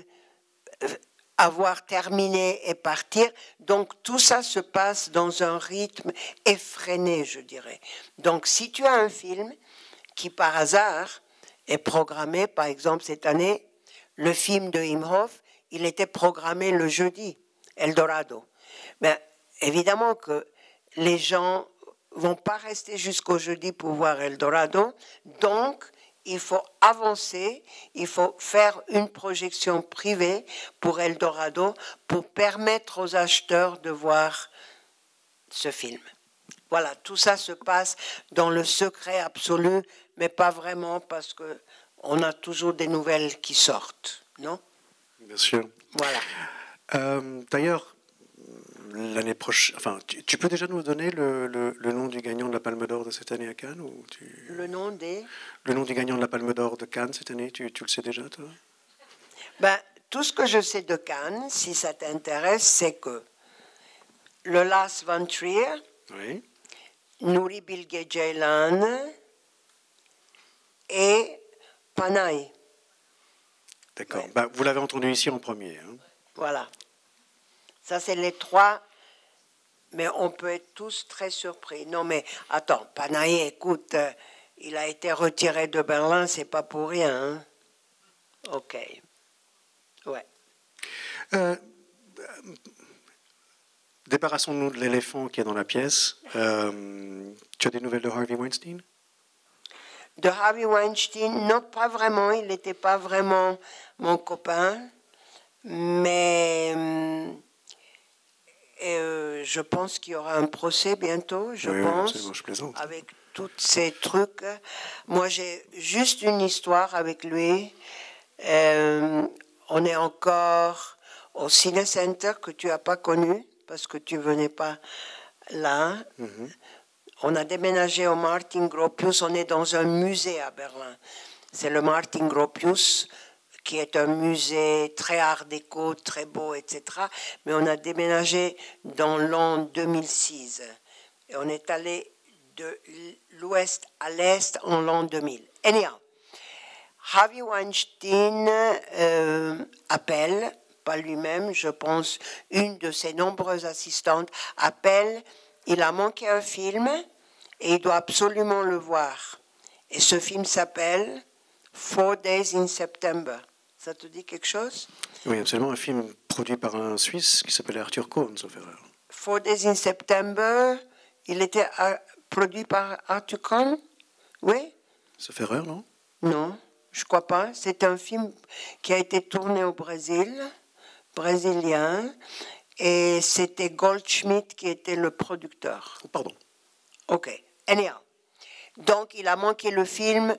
avoir terminé et partir. Donc tout ça se passe dans un rythme effréné, je dirais. Donc si tu as un film qui par hasard est programmé, par exemple cette année, le film de Imhoff, il était programmé le jeudi, Eldorado. Mais évidemment que les gens vont pas rester jusqu'au jeudi pour voir Eldorado, donc il faut avancer, il faut faire une projection privée pour Eldorado pour permettre aux acheteurs de voir ce film. Voilà, tout ça se passe dans le secret absolu, mais pas vraiment parce que on a toujours des nouvelles qui sortent, non? Bien sûr. Voilà. D'ailleurs, l'année prochaine, enfin, tu peux déjà nous donner le nom du gagnant de la Palme d'Or de cette année à Cannes ou Le nom du gagnant de la Palme d'Or de Cannes cette année, tu le sais déjà, toi? Ben, tout ce que je sais de Cannes, si ça t'intéresse, c'est que le Lars von Trier, Oui. Nuri Bilge Ceylan et Panahi. D'accord. Ouais. Bah, vous l'avez entendu ici en premier. Hein. Voilà. Ça, c'est les trois. Mais on peut être tous très surpris. Non, mais attends, Panahi, écoute, il a été retiré de Berlin, c'est pas pour rien. Hein? Ok. Ouais. Débarrassons-nous de l'éléphant qui est dans la pièce. Tu as des nouvelles de Harvey Weinstein? De Harvey Weinstein, non, pas vraiment. Il n'était pas vraiment mon copain. Mais je pense qu'il y aura un procès bientôt, je pense, je plaisante. avec tous ces trucs. Moi, j'ai juste une histoire avec lui. On est encore au Cine Center que tu n'as pas connu parce que tu venais pas là. Mm-hmm. On a déménagé au Martin Gropius. On est dans un musée à Berlin. C'est le Martin Gropius, qui est un musée très art déco, très beau, etc. Mais on a déménagé dans l'an 2006. Et on est allé de l'ouest à l'est en l'an 2000. Anyhow, Harvey Weinstein appelle, pas lui-même, je pense, une de ses nombreuses assistantes, appelle, il a manqué un film et il doit absolument le voir. Et ce film s'appelle 4 Days in September. Ça te dit quelque chose? Oui, absolument. Un film produit par un Suisse qui s'appelle Arthur Cohn, sauf erreur. 4 Days in September, il était produit par Arthur Cohn? Oui? Sauf erreur, non? Non, je crois pas. C'est un film qui a été tourné au Brésil, brésilien, et c'était Goldschmidt qui était le producteur. Pardon. Ok. Anyhow. Donc, il a manqué le film,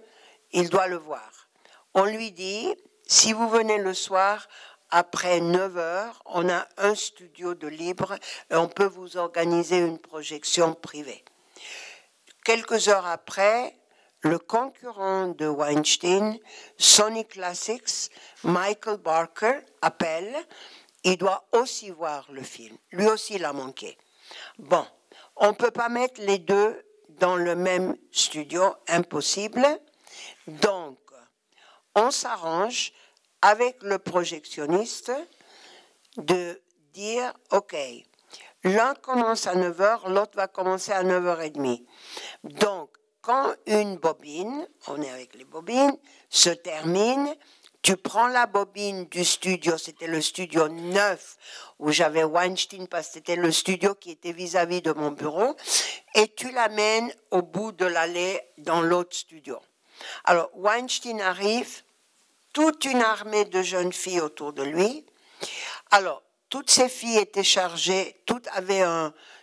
il doit le voir. On lui dit, si vous venez le soir, après 9h, on a un studio de libre et on peut vous organiser une projection privée. Quelques heures après, le concurrent de Weinstein, Sony Classics, Michael Barker, appelle. Il doit aussi voir le film. Lui aussi l'a manqué. Bon, on ne peut pas mettre les deux dans le même studio, impossible. Donc, on s'arrange avec le projectionniste de dire, OK, l'un commence à 9h, l'autre va commencer à 9h30. Donc, quand une bobine, on est avec les bobines, se termine, tu prends la bobine du studio, c'était le studio 9 où j'avais Weinstein parce que c'était le studio qui était vis-à-vis de mon bureau, et tu l'amènes au bout de l'allée dans l'autre studio. Alors, Weinstein arrive, toute une armée de jeunes filles autour de lui. Alors, toutes ces filles étaient chargées, toutes avaient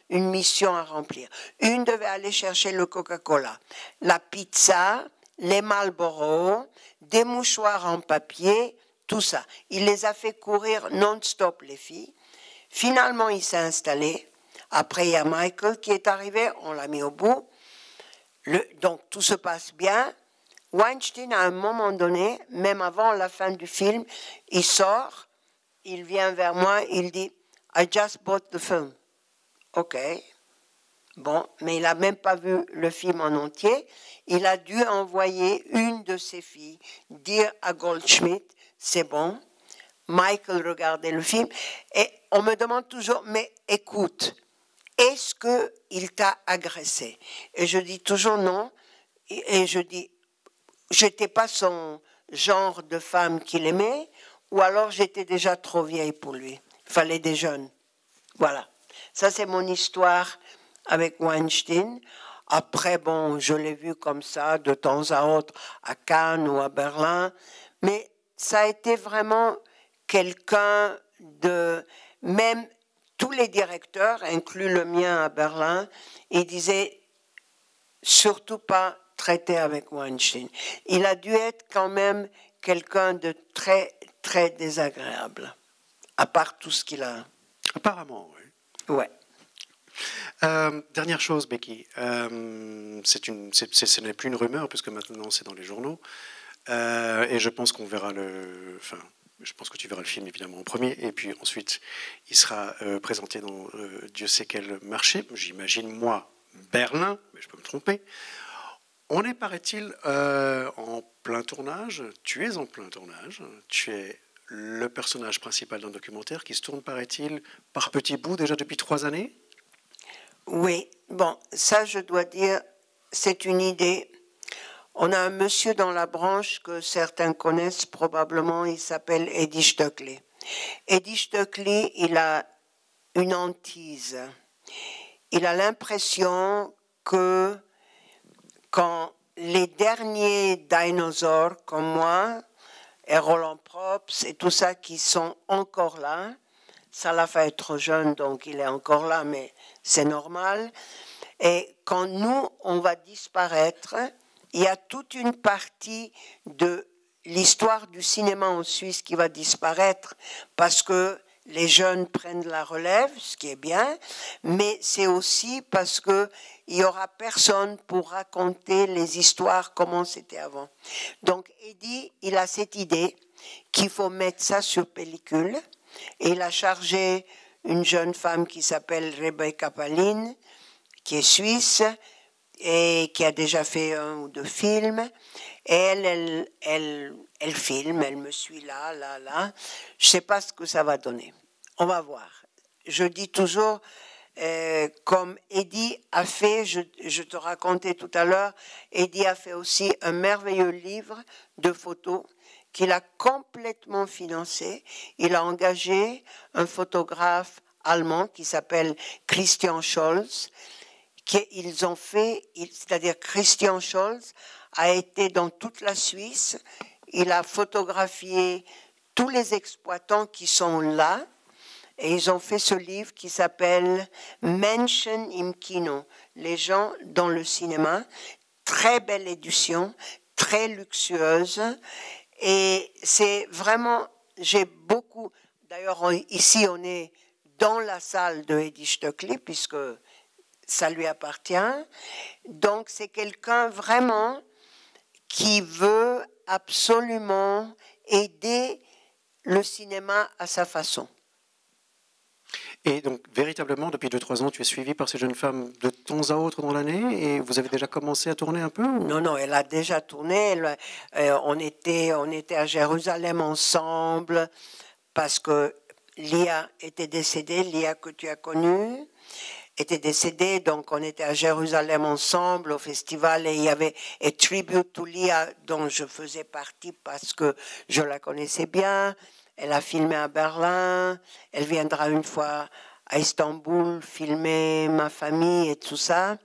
une mission à remplir. Une devait aller chercher le Coca-Cola, la pizza, les Marlboro, des mouchoirs en papier, tout ça. Il les a fait courir non-stop, les filles. Finalement, il s'est installé. Après, il y a Michael qui est arrivé, on l'a mis au bout. Donc, tout se passe bien. Weinstein, à un moment donné, même avant la fin du film, il sort, il vient vers moi, il dit « I just bought the film ». Ok. Bon, mais il n'a même pas vu le film en entier. Il a dû envoyer une de ses filles dire à Goldschmidt « c'est bon ». Michael regardait le film et on me demande toujours « mais écoute, est-ce qu'il t'a agressé ?» Et je dis toujours non. Et je dis « j'étais pas son genre de femme qu'il aimait ou alors j'étais déjà trop vieille pour lui. Il fallait des jeunes. » Voilà. Ça, c'est mon histoire avec Weinstein. Après, bon, je l'ai vu comme ça de temps à autre à Cannes ou à Berlin, mais ça a été vraiment quelqu'un de... Même tous les directeurs, inclus le mien à Berlin, ils disaient surtout pas traiter avec Weinstein. Il a dû être quand même quelqu'un de très, très désagréable, à part tout ce qu'il a. Apparemment, oui. Ouais. Dernière chose, Becky, ce n'est plus une rumeur puisque maintenant c'est dans les journaux, et je pense qu'on verra enfin, je pense que tu verras le film évidemment en premier, et puis ensuite il sera présenté dans Dieu sait quel marché, j'imagine moi Berlin, mais je peux me tromper. On est, paraît-il, en plein tournage. Tu es en plein tournage. Tu es le personnage principal d'un documentaire qui se tourne, paraît-il, par petits bouts déjà depuis 3 années. Oui, bon, ça je dois dire, c'est une idée. On a un monsieur dans la branche que certains connaissent probablement, il s'appelle Eddie Stöckli. Eddie Stöckli, il a une hantise. Il a l'impression que quand les derniers dinosaures comme moi, et Roland Probst et tout ça qui sont encore là, ça l'a fait être jeune, donc il est encore là, mais c'est normal. Et quand nous, on va disparaître, il y a toute une partie de l'histoire du cinéma en Suisse qui va disparaître parce que les jeunes prennent la relève, ce qui est bien, mais c'est aussi parce qu'il n'y aura personne pour raconter les histoires comment c'était avant. Donc Eddie, il a cette idée qu'il faut mettre ça sur pellicule, et il a chargé une jeune femme qui s'appelle Rebecca Palin, qui est suisse et qui a déjà fait 1 ou 2 films. Et elle filme, elle me suit là. Je ne sais pas ce que ça va donner. On va voir. Je dis toujours, comme Eddie a fait, je te racontais tout à l'heure, Eddie a fait aussi un merveilleux livre de photos qu'il a complètement financé. Il a engagé un photographe allemand qui s'appelle Christian Scholz, qu'ils ont fait, c'est-à-dire Christian Scholz a été dans toute la Suisse, il a photographié tous les exploitants qui sont là, et ils ont fait ce livre qui s'appelle Menschen im Kino, les gens dans le cinéma. Très belle édition, très luxueuse, et c'est vraiment, j'ai beaucoup, d'ailleurs ici on est dans la salle de Eddie Stöckli, puisque ça lui appartient. Donc c'est quelqu'un vraiment qui veut absolument aider le cinéma à sa façon. Et donc, véritablement, depuis 2-3 ans, tu es suivie par ces jeunes femmes de temps à autre dans l'année, et vous avez déjà commencé à tourner un peu ou... Non, elle a déjà tourné. On était à Jérusalem ensemble parce que Lia était décédée, Lia que tu as connue était décédée, donc on était à Jérusalem ensemble au festival, et il y avait un tribute to Lia dont je faisais partie parce que je la connaissais bien. Elle a filmé à Berlin, elle viendra une fois à Istanbul filmer ma famille et tout ça.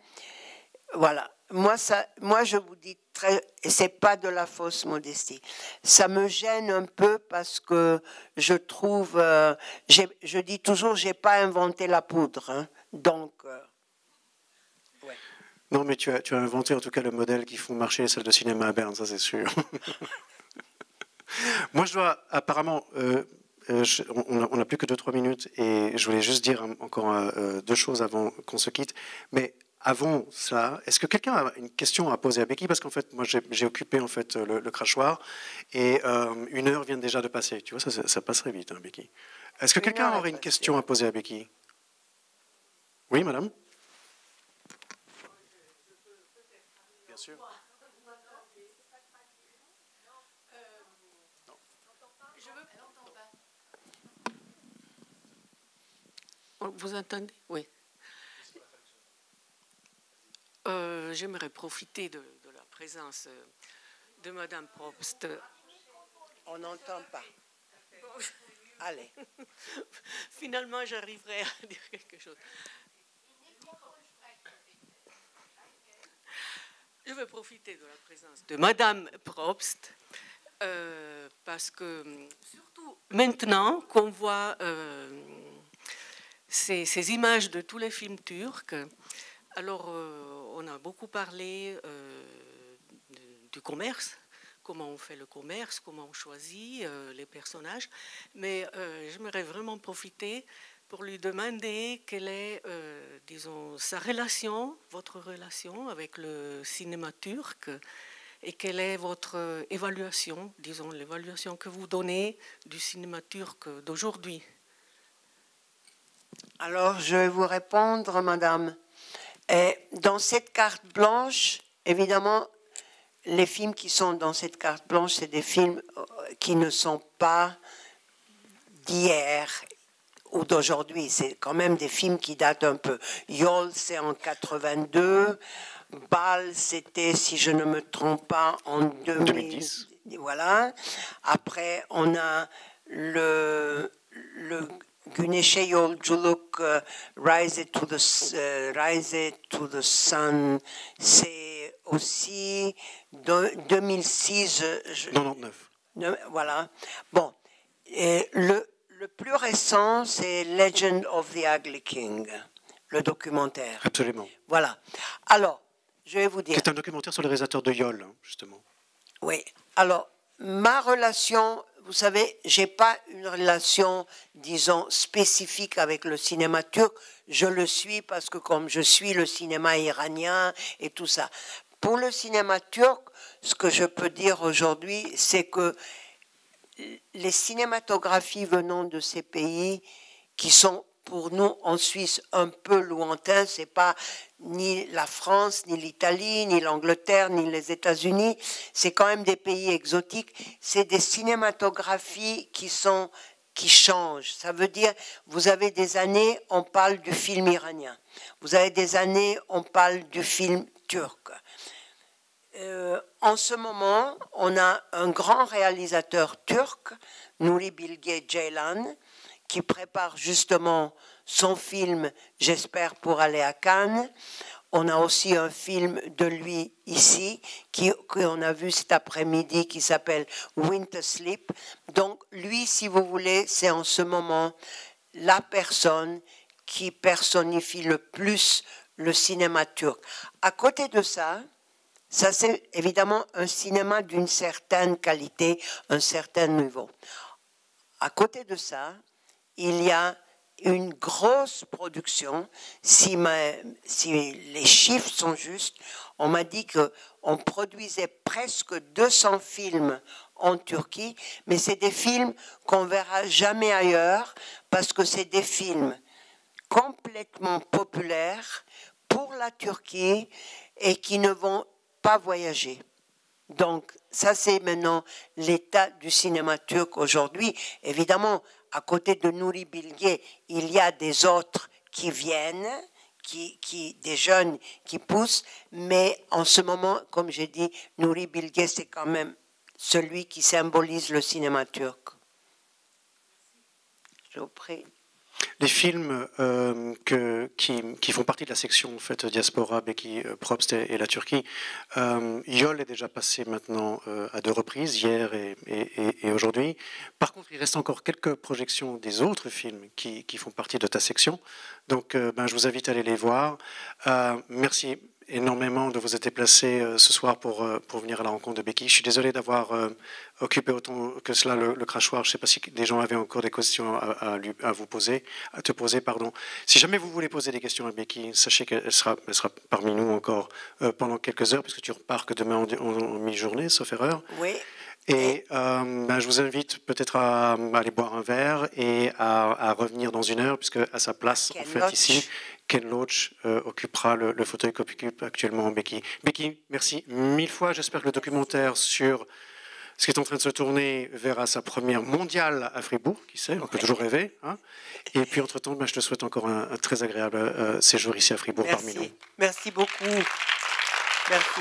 Voilà. Moi, je vous dis c'est pas de la fausse modestie. Ça me gêne un peu parce que je trouve, je dis toujours, j'ai pas inventé la poudre, hein. Donc, ouais. Non, mais tu as inventé en tout cas le modèle qui font marcher les salles de cinéma à Berne, ça c'est sûr. Moi, je dois apparemment, on n'a plus que 2-3 minutes, et je voulais juste dire encore 2 choses avant qu'on se quitte. Mais avant ça, est-ce que quelqu'un a une question à poser à Becky? Parce qu'en fait, moi, j'ai occupé en fait le crachoir, et 1 heure vient déjà de passer. Tu vois, ça passerait vite, hein, Becky. Est-ce que quelqu'un aurait une question à poser à Becky? Oui, madame? Bien sûr. Vous entendez? Oui. J'aimerais profiter de la présence de Madame Probst. On n'entend pas. Allez. Finalement, j'arriverai à dire quelque chose. Je vais profiter de la présence de Madame Probst, parce que, surtout maintenant qu'on voit ces images de tous les films turcs, alors on a beaucoup parlé du commerce, comment on fait le commerce, comment on choisit les personnages, mais j'aimerais vraiment profiter pour lui demander quelle est, disons, sa relation, votre relation avec le cinéma turc, et quelle est votre évaluation, disons, l'évaluation que vous donnez du cinéma turc d'aujourd'hui. Alors, je vais vous répondre, madame. Dans cette carte blanche, évidemment, les films qui sont dans cette carte blanche, c'est des films qui ne sont pas d'hier ou d'aujourd'hui. C'est quand même des films qui datent un peu. Yol, c'est en 82. Bâle, c'était, si je ne me trompe pas, en 2010. Voilà. Après, on a le Güneşe Yolculuk, Rise to the Sun, c'est aussi 2006. 99. Voilà. Bon. Et le plus récent, c'est Legend of the Ugly King, le documentaire. Absolument. Voilà. Alors, je vais vous dire. C'est un documentaire sur le réalisateur de Yol, justement. Oui. Alors, ma relation, vous savez, j'ai pas une relation, disons, spécifique avec le cinéma turc. Je le suis parce que comme je suis le cinéma iranien et tout ça. Pour le cinéma turc, ce que je peux dire aujourd'hui, c'est que les cinématographies venant de ces pays qui sont pour nous en Suisse un peu lointains, c'est pas ni la France, ni l'Italie, ni l'Angleterre, ni les États-Unis, c'est quand même des pays exotiques, c'est des cinématographies qui changent. Ça veut dire, vous avez des années, on parle du film iranien. Vous avez des années, on parle du film turc. En ce moment, on a un grand réalisateur turc, Nuri Bilge Ceylan, qui prépare justement son film « J'espère pour aller à Cannes ». On a aussi un film de lui ici, qu'on a vu cet après-midi, qui s'appelle « Winter Sleep ». Donc lui, si vous voulez, c'est en ce moment la personne qui personnifie le plus le cinéma turc. À côté de ça, ça c'est évidemment un cinéma d'une certaine qualité, un certain niveau. À côté de ça, il y a une grosse production. Si les chiffres sont justes, on m'a dit qu'on produisait presque 200 films en Turquie, mais c'est des films qu'on ne verra jamais ailleurs parce que c'est des films complètement populaires pour la Turquie et qui ne vont pas voyager. Donc, ça, c'est maintenant l'état du cinéma turc aujourd'hui. Évidemment, à côté de Nuri Bilge, il y a des autres qui viennent, des jeunes qui poussent, mais en ce moment, comme j'ai dit, Nuri Bilge, c'est quand même celui qui symbolise le cinéma turc. Je vous prie. Les films qui font partie de la section en fait, Diaspora, Beki, Probst et la Turquie, Yol est déjà passé maintenant à 2 reprises, hier et aujourd'hui. Par contre, il reste encore quelques projections des autres films qui font partie de ta section. Donc, je vous invite à aller les voir. Merci énormément de vous être déplacé ce soir pour venir à la rencontre de Beki. Je suis désolé d'avoir occupé autant que cela le crachoir. Je ne sais pas si des gens avaient encore des questions à vous poser, à te poser, pardon. Si jamais vous voulez poser des questions à Beki, sachez qu'elle sera parmi nous encore pendant quelques heures, puisque tu repars que demain en mi-journée, sauf erreur. Oui. Et je vous invite peut-être à aller boire un verre et à revenir dans 1 heure, puisque à sa place, en fait, ici, Ken Loach occupera le fauteuil qu'occupe actuellement Beki. Beki, merci 1000 fois. J'espère que le documentaire sur ce qui est en train de se tourner verra sa première mondiale à Fribourg, qui sait, on peut toujours rêver. Hein. Et puis, entre-temps, je te souhaite encore un très agréable séjour ici à Fribourg parmi nous. Merci beaucoup. Merci.